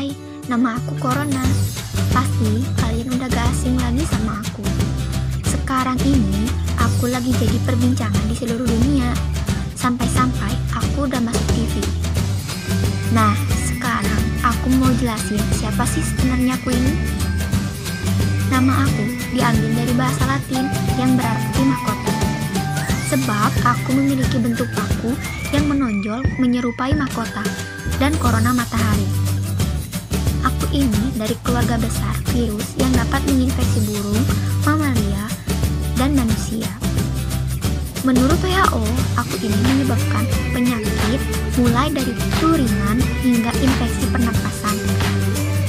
Hai, nama aku Corona. Pasti kalian udah gak asing lagi sama aku. Sekarang ini aku lagi jadi perbincangan di seluruh dunia. Sampai-sampai aku udah masuk TV. Nah, sekarang aku mau jelasin siapa sih sebenarnya aku ini. Nama aku diambil dari bahasa Latin yang berarti mahkota. Sebab aku memiliki bentuk paku yang menonjol menyerupai mahkota dan korona matahari. Aku ini dari keluarga besar virus yang dapat menginfeksi burung, mamalia, dan manusia. Menurut WHO, aku ini menyebabkan penyakit mulai dari flu ringan hingga infeksi pernapasan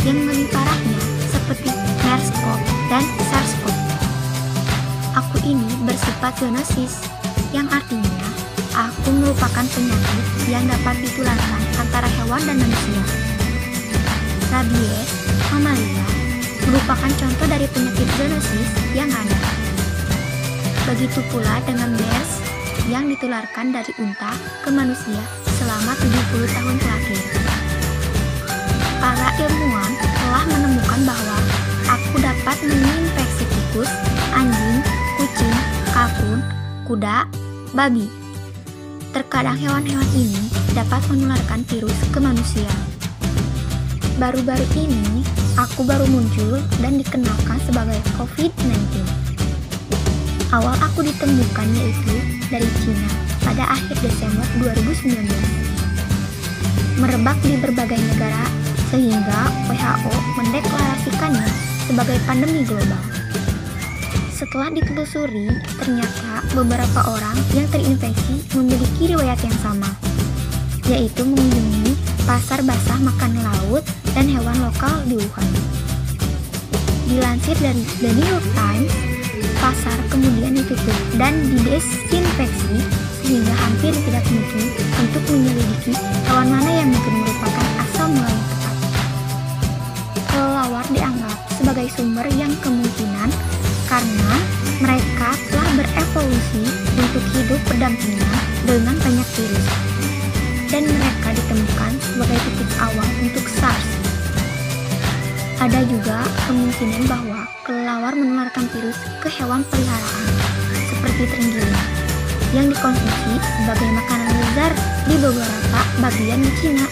yang lebih parahnya seperti MERS-CoV dan SARS-CoV. Aku ini bersifat zoonosis, yang artinya aku merupakan penyakit yang dapat ditularkan antara hewan dan manusia. Rabies, mamalia, merupakan contoh dari penyakit zoonosis yang ada. Begitu pula dengan MERS yang ditularkan dari unta ke manusia selama 70 tahun terakhir. Para ilmuwan telah menemukan bahwa aku dapat menginfeksi tikus, anjing, kucing, kalkun, kuda, babi. Terkadang hewan-hewan ini dapat menularkan virus ke manusia. Baru-baru ini, aku baru muncul dan dikenalkan sebagai COVID-19. Awal aku ditemukan yaitu dari Cina pada akhir Desember 2019. Merebak di berbagai negara sehingga WHO mendeklarasikannya sebagai pandemi global. Setelah ditelusuri, ternyata beberapa orang yang terinfeksi memiliki riwayat yang sama, yaitu mengunjungi pasar basah makanan laut dan hewan lokal di Wuhan. Dilansir dari The New York Times, pasar kemudian ditutup dan didesinfeksi sehingga hampir tidak mungkin untuk menyelidiki hewan mana yang mungkin merupakan asal mula yang tepat. Kelelawar dianggap sebagai sumber yang kemungkinan karena mereka telah berevolusi untuk hidup berdampingan dengan banyak virus, dan mereka ditemukan sebagai titik awal untuk SARS. Ada juga kemungkinan bahwa kelelawar menularkan virus ke hewan peliharaan seperti terenggiling yang dikonsumsi sebagai makanan lezat di beberapa bagian di Cina,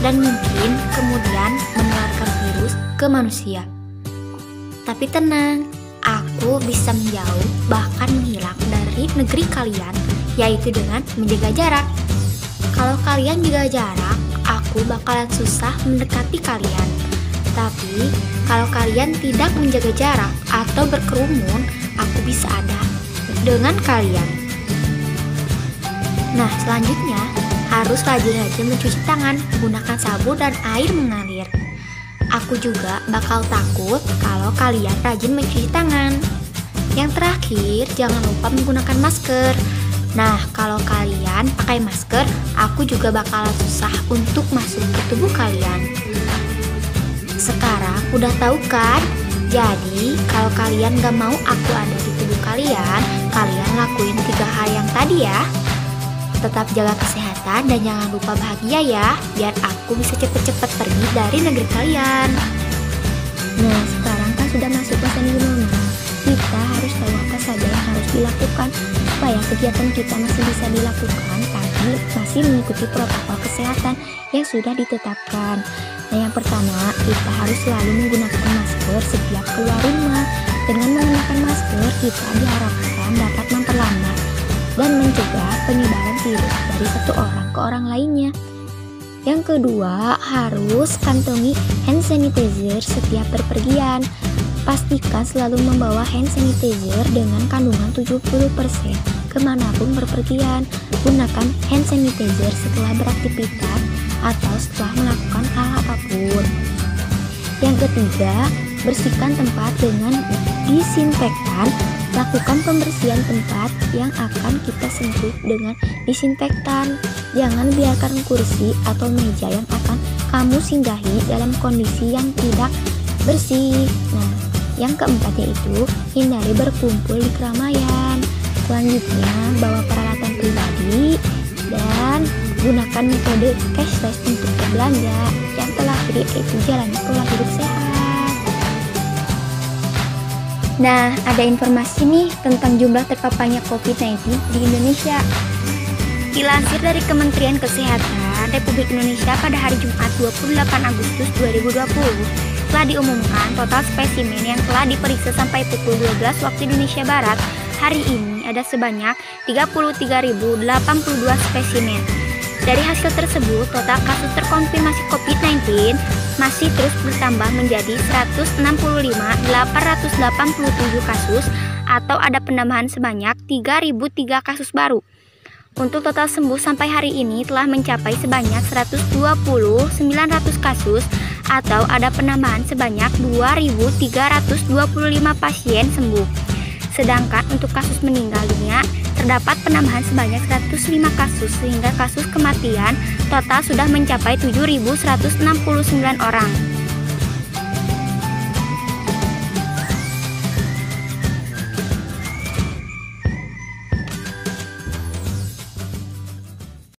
dan mungkin kemudian menularkan virus ke manusia. Tapi tenang, aku bisa menjauh bahkan menghilang dari negeri kalian, yaitu dengan menjaga jarak. Kalau kalian jaga jarak, aku bakalan susah mendekati kalian. Tapi kalau kalian tidak menjaga jarak atau berkerumun, aku bisa ada dengan kalian. Nah, selanjutnya harus rajin-rajin mencuci tangan menggunakan sabun dan air mengalir. Aku juga bakal takut kalau kalian rajin mencuci tangan. Yang terakhir, jangan lupa menggunakan masker. Nah, kalau kalian pakai masker, aku juga bakalan susah untuk masuk ke tubuh kalian. Sekarang udah tahu kan? Jadi, kalau kalian gak mau aku ada di tubuh kalian, kalian lakuin 3 hal yang tadi ya. Tetap jaga kesehatan dan jangan lupa bahagia ya, biar aku bisa cepet-cepet pergi dari negeri kalian. Nah, sekarang kan sudah masuk masa new normal. Kita harus tahu apa saja yang harus dilakukan supaya kegiatan kita masih bisa dilakukan tapi masih mengikuti protokol kesehatan yang sudah ditetapkan. Nah, yang pertama, kita harus selalu menggunakan masker setiap keluar rumah. Dengan menggunakan masker, kita diharapkan dapat memperlambat dan mencegah penyebaran virus dari satu orang ke orang lainnya. Yang kedua, harus kantongi hand sanitizer setiap berpergian. Pastikan selalu membawa hand sanitizer dengan kandungan 70% kemanapun berpergian. Gunakan hand sanitizer setelah beraktivitas atau setelah melakukan hal apapun. Yang ketiga, bersihkan tempat dengan disinfektan. Lakukan pembersihan tempat yang akan kita sentuh dengan disinfektan. Jangan biarkan kursi atau meja yang akan kamu singgahi dalam kondisi yang tidak bersih. Nah, yang keempat yaitu hindari berkumpul di keramaian. Selanjutnya, bawa peralatan pribadi dan gunakan metode cashless untuk berbelanja. Yang telah Jadi itu jalani pola hidup sehat. Nah, ada informasi nih tentang jumlah terpaparnya COVID-19 di Indonesia. Dilansir dari Kementerian Kesehatan Republik Indonesia pada hari Jumat 28 Agustus 2020, telah diumumkan total spesimen yang telah diperiksa sampai pukul 12 waktu Indonesia Barat hari ini ada sebanyak 33.082 spesimen. Dari hasil tersebut, total kasus terkonfirmasi COVID-19 masih terus bertambah menjadi 165.887 kasus atau ada penambahan sebanyak 3.003 kasus baru. Untuk total sembuh sampai hari ini telah mencapai sebanyak 120.900 kasus atau ada penambahan sebanyak 2.325 pasien sembuh. Sedangkan untuk kasus meninggal dunia terdapat penambahan sebanyak 105 kasus sehingga kasus kematian total sudah mencapai 7.169 orang.